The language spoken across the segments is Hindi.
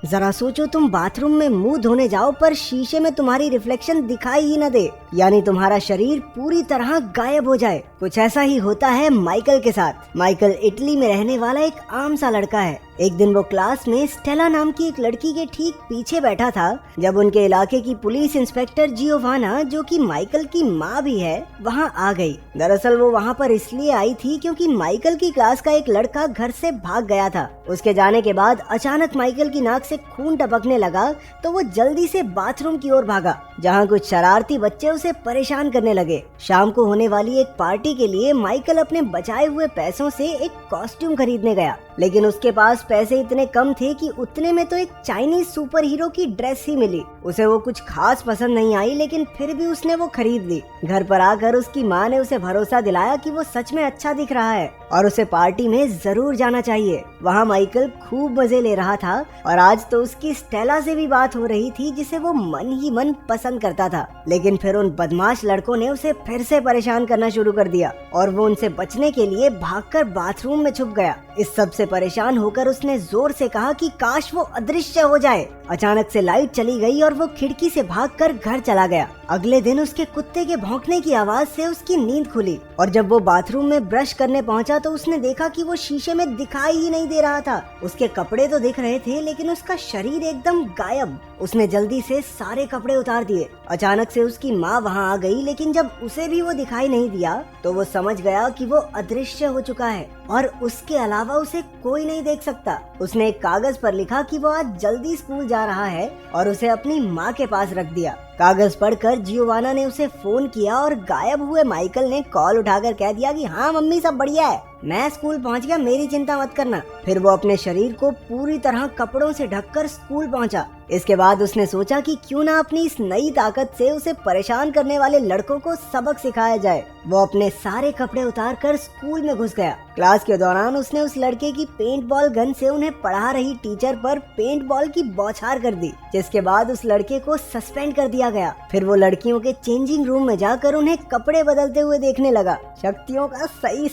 जरा सोचो, तुम बाथरूम में मुंह धोने जाओ पर शीशे में तुम्हारी रिफ्लेक्शन दिखाई ही न दे, यानी तुम्हारा शरीर पूरी तरह गायब हो जाए। कुछ ऐसा ही होता है माइकल के साथ। माइकल इटली में रहने वाला एक आम सा लड़का है। एक दिन वो क्लास में स्टेला नाम की एक लड़की के ठीक पीछे बैठा था जब उनके इलाके की पुलिस इंस्पेक्टर जियोवाना, जो कि माइकल की माँ भी है, वहाँ आ गई। दरअसल वो वहाँ पर इसलिए आई थी क्योंकि माइकल की क्लास का एक लड़का घर से भाग गया था। उसके जाने के बाद अचानक माइकल की नाक से खून टपकने लगा तो वो जल्दी से बाथरूम की ओर भागा, जहाँ कुछ शरारती बच्चे उसे परेशान करने लगे। शाम को होने वाली एक पार्टी के लिए माइकल अपने बचाए हुए पैसों से एक कॉस्ट्यूम खरीदने गया, लेकिन उसके पास पैसे इतने कम थे कि उतने में तो एक चाइनीज सुपर हीरो की ड्रेस ही मिली। उसे वो कुछ खास पसंद नहीं आई, लेकिन फिर भी उसने वो खरीद ली। घर पर आकर उसकी माँ ने उसे भरोसा दिलाया कि वो सच में अच्छा दिख रहा है और उसे पार्टी में जरूर जाना चाहिए। वहाँ माइकल खूब मजे ले रहा था और आज तो उसकी स्टेला से भी बात हो रही थी, जिसे वो मन ही मन पसंद करता था। लेकिन फिर उन बदमाश लड़कों ने उसे फिर से परेशान करना शुरू कर दिया और वो उनसे बचने के लिए भागकर बाथरूम में छुप गया। इस सब से परेशान होकर उसने जोर से कहा कि काश वो अदृश्य हो जाए। अचानक से लाइट चली गई और वो खिड़की से भागकर घर चला गया। अगले दिन उसके कुत्ते के भौंकने की आवाज से उसकी नींद खुली और जब वो बाथरूम में ब्रश करने पहुंचा तो उसने देखा कि वो शीशे में दिखाई ही नहीं दे रहा था। उसके कपड़े तो दिख रहे थे लेकिन उसका शरीर एकदम गायब। उसने जल्दी से सारे कपड़े उतार दिए। अचानक से उसकी माँ वहाँ आ गई, लेकिन जब उसे भी वो दिखाई नहीं दिया तो वो समझ गया कि वो अदृश्य हो चुका है और उसके अलावा उसे कोई नहीं देख सकता। उसने एक कागज पर लिखा कि वो आज जल्दी स्कूल जा रहा है और उसे अपनी माँ के पास रख दिया। कागज पढ़कर जियोवाना ने उसे फोन किया और गायब हुए माइकल ने कॉल उठाकर कह दिया कि हाँ मम्मी, सब बढ़िया है, मैं स्कूल पहुंच गया, मेरी चिंता मत करना। फिर वो अपने शरीर को पूरी तरह कपड़ों से ढककर स्कूल पहुंचा। इसके बाद उसने सोचा कि क्यों ना अपनी इस नई ताकत से उसे परेशान करने वाले लड़कों को सबक सिखाया जाए। वो अपने सारे कपड़े उतार कर स्कूल में घुस गया। क्लास के दौरान उसने उस लड़के की पेंट बॉल गन से उन्हें पढ़ा रही टीचर पर पेंट बॉल की बौछार कर दी, जिसके बाद उस लड़के को सस्पेंड कर दिया गया। फिर वो लड़कियों के चेंजिंग रूम में जाकर उन्हें कपड़े बदलते हुए देखने लगा। शक्तियों का सही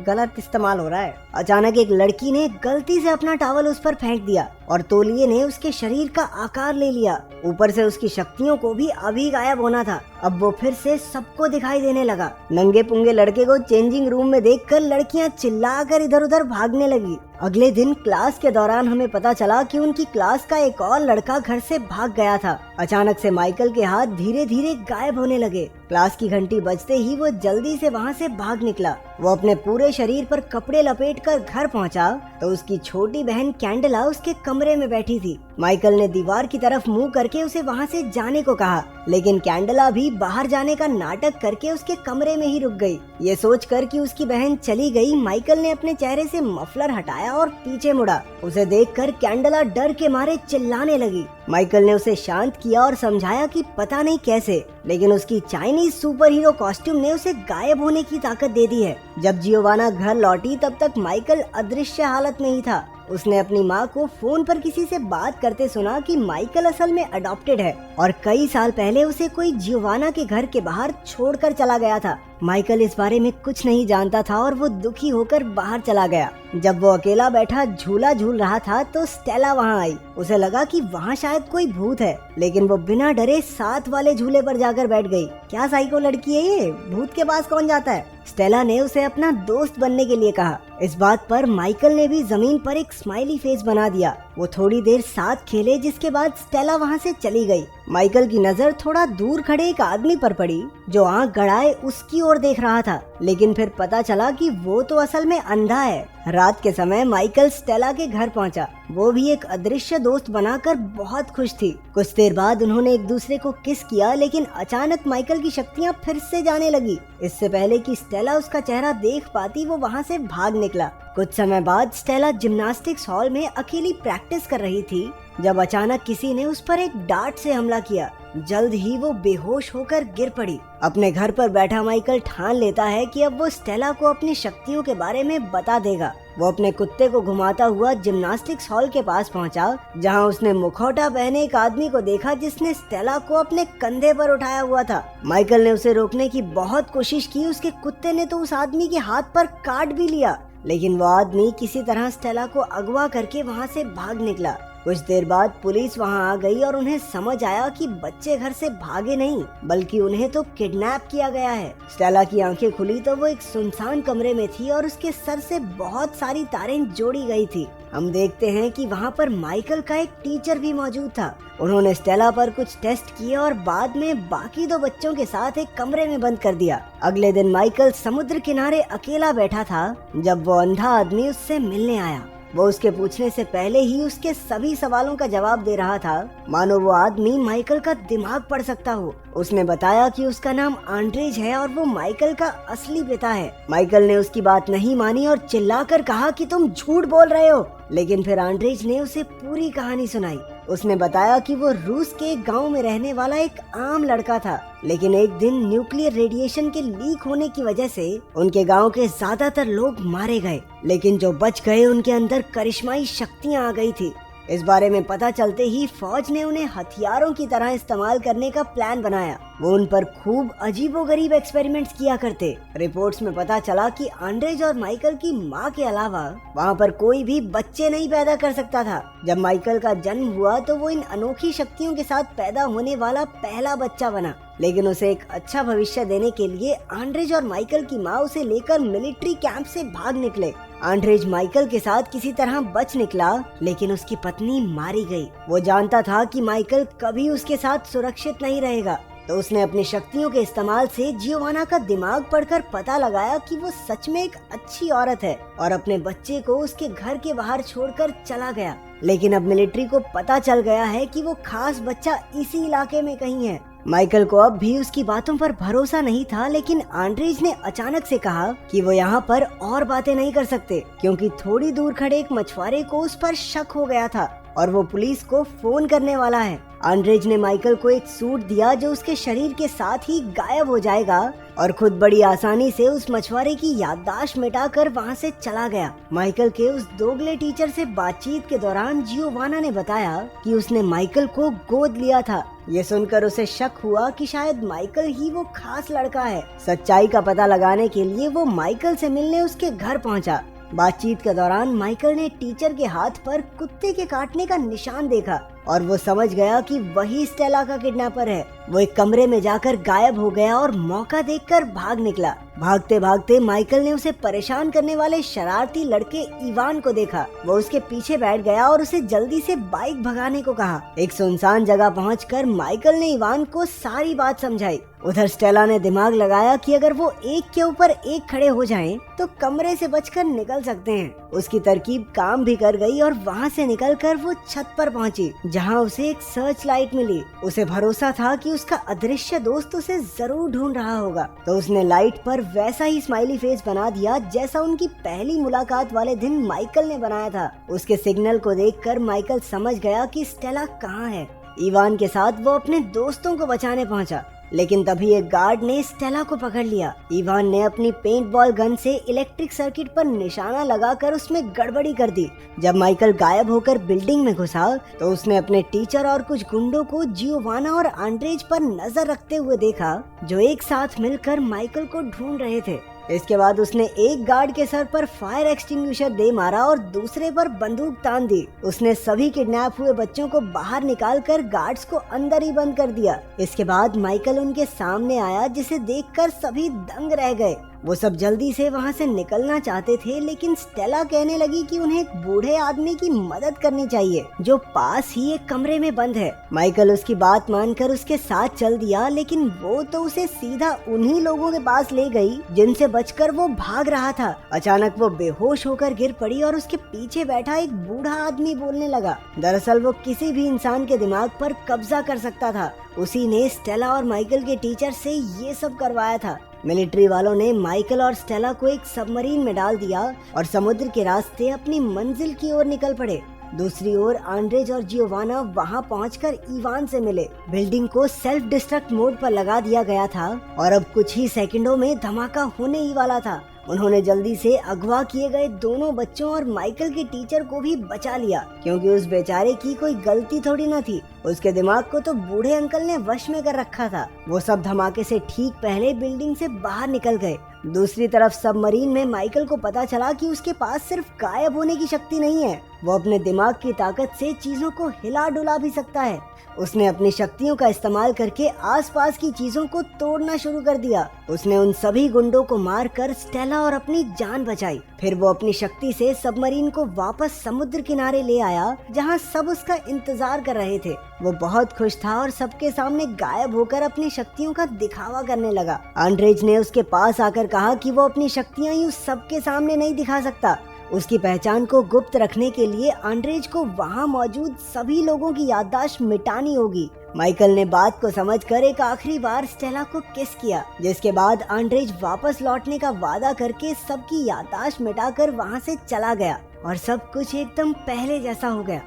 गलत इस्तेमाल हो रहा है। अचानक एक लड़की ने गलती से अपना टॉवल उस पर फेंक दिया और तौलिए ने उसके शरीर का आकार ले लिया। ऊपर से उसकी शक्तियों को भी अभी गायब होना था। अब वो फिर से सबको दिखाई देने लगा। नंगे पुंगे लड़के को चेंजिंग रूम में देखकर लड़कियां चिल्लाकर इधर उधर भागने लगी। अगले दिन क्लास के दौरान हमें पता चला कि उनकी क्लास का एक और लड़का घर से भाग गया था। अचानक से माइकल के हाथ धीरे धीरे गायब होने लगे। क्लास की घंटी बजते ही वो जल्दी से वहाँ से भाग निकला। वो अपने पूरे शरीर पर कपड़े लपेटकर घर पहुँचा तो उसकी छोटी बहन कैंडला उसके कमरे में बैठी थी। माइकल ने दीवार की तरफ मुंह करके उसे वहाँ से जाने को कहा, लेकिन कैंडला भी बाहर जाने का नाटक करके उसके कमरे में ही रुक गई। ये सोचकर कि उसकी बहन चली गई, माइकल ने अपने चेहरे से मफलर हटाया और पीछे मुड़ा। उसे देखकर कैंडला डर के मारे चिल्लाने लगी। माइकल ने उसे शांत किया और समझाया कि पता नहीं कैसे, लेकिन उसकी चाइनीज सुपर हीरो कॉस्ट्यूम ने उसे गायब होने की ताकत दे दी है। जब जियोवाना घर लौटी तब तक माइकल अदृश्य हालत में ही था। उसने अपनी माँ को फोन पर किसी से बात करते सुना कि माइकल असल में अडॉप्टेड है और कई साल पहले उसे कोई जियोवाना के घर के बाहर छोड़कर चला गया था। माइकल इस बारे में कुछ नहीं जानता था और वो दुखी होकर बाहर चला गया। जब वो अकेला बैठा झूला झूल रहा था तो स्टेला वहाँ आई। उसे लगा कि वहाँ शायद कोई भूत है, लेकिन वो बिना डरे साथ वाले झूले पर जाकर बैठ गई। क्या साइको लड़की है ये, भूत के पास कौन जाता है? स्टेला ने उसे अपना दोस्त बनने के लिए कहा। इस बात पर माइकल ने भी जमीन पर एक स्माइली फेस बना दिया। वो थोड़ी देर साथ खेले, जिसके बाद स्टेला वहाँ से चली गई। माइकल की नजर थोड़ा दूर खड़े एक आदमी पर पड़ी जो आंख गड़ाए उसकी ओर देख रहा था, लेकिन फिर पता चला कि वो तो असल में अंधा है। रात के समय माइकल स्टेला के घर पहुंचा। वो भी एक अदृश्य दोस्त बनाकर बहुत खुश थी। कुछ देर बाद उन्होंने एक दूसरे को किस किया, लेकिन अचानक माइकल की शक्तियाँ फिर से जाने लगी। इससे पहले कि स्टेला उसका चेहरा देख पाती वो वहाँ से भाग निकला। कुछ समय बाद स्टेला जिम्नास्टिक्स हॉल में अकेली प्रैक्टिस कर रही थी जब अचानक किसी ने उस पर एक डार्ट से हमला किया। जल्द ही वो बेहोश होकर गिर पड़ी। अपने घर पर बैठा माइकल ठान लेता है कि अब वो स्टेला को अपनी शक्तियों के बारे में बता देगा। वो अपने कुत्ते को घुमाता हुआ जिम्नास्टिक्स हॉल के पास पहुंचा, जहां उसने मुखौटा पहने एक आदमी को देखा जिसने स्टेला को अपने कंधे पर उठाया हुआ था। माइकल ने उसे रोकने की बहुत कोशिश की। उसके कुत्ते ने तो उस आदमी के हाथ पर काट भी लिया, लेकिन वो आदमी किसी तरह स्टेला को अगवा करके वहाँ से भाग निकला। कुछ देर बाद पुलिस वहां आ गई और उन्हें समझ आया कि बच्चे घर से भागे नहीं बल्कि उन्हें तो किडनैप किया गया है। स्टेला की आंखें खुली तो वो एक सुनसान कमरे में थी और उसके सर से बहुत सारी तारें जोड़ी गई थी। हम देखते हैं कि वहाँ पर माइकल का एक टीचर भी मौजूद था। उन्होंने स्टेला पर कुछ टेस्ट किए और बाद में बाकी 2 बच्चों के साथ एक कमरे में बंद कर दिया। अगले दिन माइकल समुद्र किनारे अकेला बैठा था जब वो अंधा आदमी उससे मिलने आया। वो उसके पूछने से पहले ही उसके सभी सवालों का जवाब दे रहा था, मानो वो आदमी माइकल का दिमाग पढ़ सकता हो। उसने बताया कि उसका नाम आंड्रेज है और वो माइकल का असली पिता है। माइकल ने उसकी बात नहीं मानी और चिल्लाकर कहा कि तुम झूठ बोल रहे हो। लेकिन फिर आंड्रेज ने उसे पूरी कहानी सुनाई। उसने बताया कि वो रूस के एक गांव में रहने वाला एक आम लड़का था, लेकिन एक दिन न्यूक्लियर रेडिएशन के लीक होने की वजह से उनके गांव के ज्यादातर लोग मारे गए, लेकिन जो बच गए उनके अंदर करिश्माई शक्तियां आ गई थी। इस बारे में पता चलते ही फौज ने उन्हें हथियारों की तरह इस्तेमाल करने का प्लान बनाया। वो उन पर खूब अजीबोगरीब एक्सपेरिमेंट्स किया करते। रिपोर्ट्स में पता चला कि आंड्रेज और माइकल की मां के अलावा वहाँ पर कोई भी बच्चे नहीं पैदा कर सकता था। जब माइकल का जन्म हुआ तो वो इन अनोखी शक्तियों के साथ पैदा होने वाला पहला बच्चा बना, लेकिन उसे एक अच्छा भविष्य देने के लिए आंड्रेज और माइकल की माँ उसे लेकर मिलिट्री कैंप से भाग निकले। आंड्रेज माइकल के साथ किसी तरह बच निकला, लेकिन उसकी पत्नी मारी गई। वो जानता था कि माइकल कभी उसके साथ सुरक्षित नहीं रहेगा, तो उसने अपनी शक्तियों के इस्तेमाल से जियोवाना का दिमाग पढ़कर पता लगाया कि वो सच में एक अच्छी औरत है और अपने बच्चे को उसके घर के बाहर छोड़कर चला गया। लेकिन अब मिलिट्री को पता चल गया है कि वो खास बच्चा इसी इलाके में कहीं है। माइकल को अब भी उसकी बातों पर भरोसा नहीं था, लेकिन आंड्रेज ने अचानक से कहा कि वो यहाँ पर और बातें नहीं कर सकते, क्योंकि थोड़ी दूर खड़े एक मछुआरे को उस पर शक हो गया था और वो पुलिस को फोन करने वाला है। आंड्रेज ने माइकल को एक सूट दिया जो उसके शरीर के साथ ही गायब हो जाएगा और खुद बड़ी आसानी से उस मछुआरे की याददाश्त मिटाकर वहाँ से चला गया। माइकल के उस दोगले टीचर से बातचीत के दौरान जियोवाना ने बताया कि उसने माइकल को गोद लिया था। ये सुनकर उसे शक हुआ कि शायद माइकल ही वो खास लड़का है। सच्चाई का पता लगाने के लिए वो माइकल से मिलने उसके घर पहुँचा। बातचीत के दौरान माइकल ने टीचर के हाथ पर कुत्ते के काटने का निशान देखा और वो समझ गया कि वही स्टेला का किडनैपर है। वो एक कमरे में जाकर गायब हो गया और मौका देखकर भाग निकला। भागते भागते माइकल ने उसे परेशान करने वाले शरारती लड़के इवान को देखा। वो उसके पीछे बैठ गया और उसे जल्दी से बाइक भगाने को कहा। एक सुनसान जगह पहुंचकर माइकल ने इवान को सारी बात समझाई। उधर स्टेला ने दिमाग लगाया कि अगर वो एक के ऊपर एक खड़े हो जाएं, तो कमरे से बचकर निकल सकते हैं। उसकी तरकीब काम भी कर गई और वहाँ से निकलकर वो छत पर पहुँची, जहाँ उसे एक सर्च लाइट मिली। उसे भरोसा था कि उसका अदृश्य दोस्त उसे जरूर ढूंढ रहा होगा, तो उसने लाइट पर वैसा ही स्माइली फेस बना दिया जैसा उनकी पहली मुलाकात वाले दिन माइकल ने बनाया था। उसके सिग्नल को देखकर माइकल समझ गया कि स्टेला कहाँ है। इवान के साथ वो अपने दोस्तों को बचाने पहुंचा, लेकिन तभी एक गार्ड ने स्टेला को पकड़ लिया। इवान ने अपनी पेंट बॉल गन से इलेक्ट्रिक सर्किट पर निशाना लगाकर उसमें गड़बड़ी कर दी। जब माइकल गायब होकर बिल्डिंग में घुसा तो उसने अपने टीचर और कुछ गुंडों को जियोवाना और आंड्रेज पर नजर रखते हुए देखा, जो एक साथ मिलकर माइकल को ढूंढ रहे थे। इसके बाद उसने एक गार्ड के सर पर फायर एक्सटिंग्विशर दे मारा और दूसरे पर बंदूक तान दी। उसने सभी किडनैप हुए बच्चों को बाहर निकालकर गार्ड्स को अंदर ही बंद कर दिया। इसके बाद माइकल उनके सामने आया, जिसे देखकर सभी दंग रह गए। वो सब जल्दी से वहाँ से निकलना चाहते थे, लेकिन स्टेला कहने लगी कि उन्हें एक बूढ़े आदमी की मदद करनी चाहिए जो पास ही एक कमरे में बंद है। माइकल उसकी बात मानकर उसके साथ चल दिया, लेकिन वो तो उसे सीधा उन्हीं लोगों के पास ले गई जिनसे बचकर वो भाग रहा था। अचानक वो बेहोश होकर गिर पड़ी और उसके पीछे बैठा एक बूढ़ा आदमी बोलने लगा। दरअसल वो किसी भी इंसान के दिमाग पर कब्जा कर सकता था। उसी ने स्टेला और माइकल के टीचर से ये सब करवाया था। मिलिट्री वालों ने माइकल और स्टेला को एक सबमरीन में डाल दिया और समुद्र के रास्ते अपनी मंजिल की ओर निकल पड़े। दूसरी ओर आंड्रेज और जियोवाना वहां पहुंचकर इवान से मिले। बिल्डिंग को सेल्फ डिस्ट्रक्ट मोड पर लगा दिया गया था और अब कुछ ही सेकंडों में धमाका होने ही वाला था। उन्होंने जल्दी से अगवा किए गए दोनों बच्चों और माइकल के टीचर को भी बचा लिया, क्योंकि उस बेचारे की कोई गलती थोड़ी न थी। उसके दिमाग को तो बूढ़े अंकल ने वश में कर रखा था। वो सब धमाके से ठीक पहले बिल्डिंग से बाहर निकल गए। दूसरी तरफ सबमरीन में माइकल को पता चला कि उसके पास सिर्फ गायब होने की शक्ति नहीं है, वो अपने दिमाग की ताकत से चीजों को हिला डुला भी सकता है। उसने अपनी शक्तियों का इस्तेमाल करके आसपास की चीजों को तोड़ना शुरू कर दिया। उसने उन सभी गुंडों को मारकर स्टेला और अपनी जान बचाई। फिर वो अपनी शक्ति से सबमरीन को वापस समुद्र किनारे ले आया, जहां सब उसका इंतजार कर रहे थे। वो बहुत खुश था और सबके सामने गायब होकर अपनी शक्तियों का दिखावा करने लगा। आंद्रेज ने उसके पास आकर कहा कि वो अपनी शक्तियां यूं सबके सामने नहीं दिखा सकता। उसकी पहचान को गुप्त रखने के लिए आंद्रेज को वहां मौजूद सभी लोगों की याददाश्त मिटानी होगी। माइकल ने बात को समझकर एक आखिरी बार स्टेला को किस किया, जिसके बाद आंद्रेज वापस लौटने का वादा करके सबकी याददाश्त मिटाकर वहां से चला गया और सब कुछ एकदम पहले जैसा हो गया।